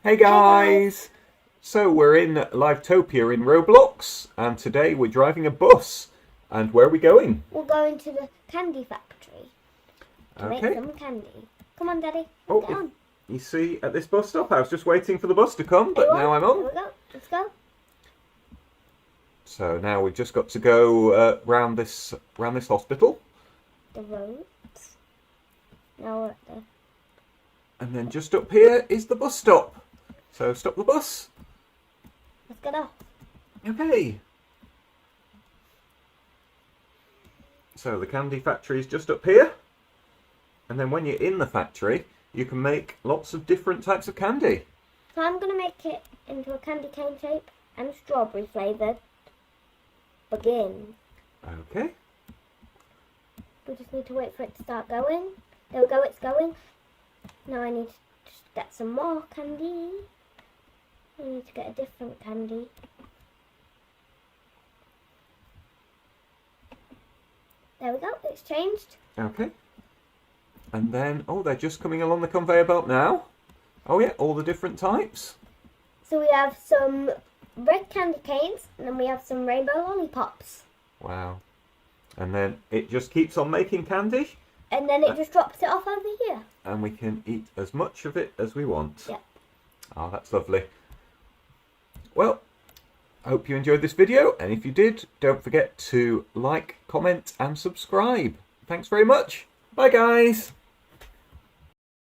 Hey guys! So we're in Livetopia in Roblox, and today we're driving a bus. And where are we going? We're going to the candy factory to Okay. make some candy. Come on, Daddy. Oh, Get on. You see, at this bus stop, I was just waiting for the bus to come, but now I'm Here on. we go. Let's go. So now we've just got to go round this hospital, The roads. Now we're at the... and then just up here is the bus stop. So stop the bus. Let's get off. Okay. So the candy factory is just up here, and then when you're in the factory, you can make lots of different types of candy. So I'm going to make it into a candy cane shape and strawberry flavoured. Begin. Okay. We just need to wait for it to start going. There we go, it's going. Now I need to just get some more candy. I need to get a different candy. There we go, it's changed. Okay. And then, oh, they're just coming along the conveyor belt now. Oh yeah, all the different types. So we have some red candy canes, and then we have some rainbow lollipops. Wow. And then it just keeps on making candy. And then it just drops it off over here. And we can eat as much of it as we want. Yeah. Oh, that's lovely. Well, I hope you enjoyed this video. And if you did, don't forget to like, comment and subscribe. Thanks very much. Bye, guys.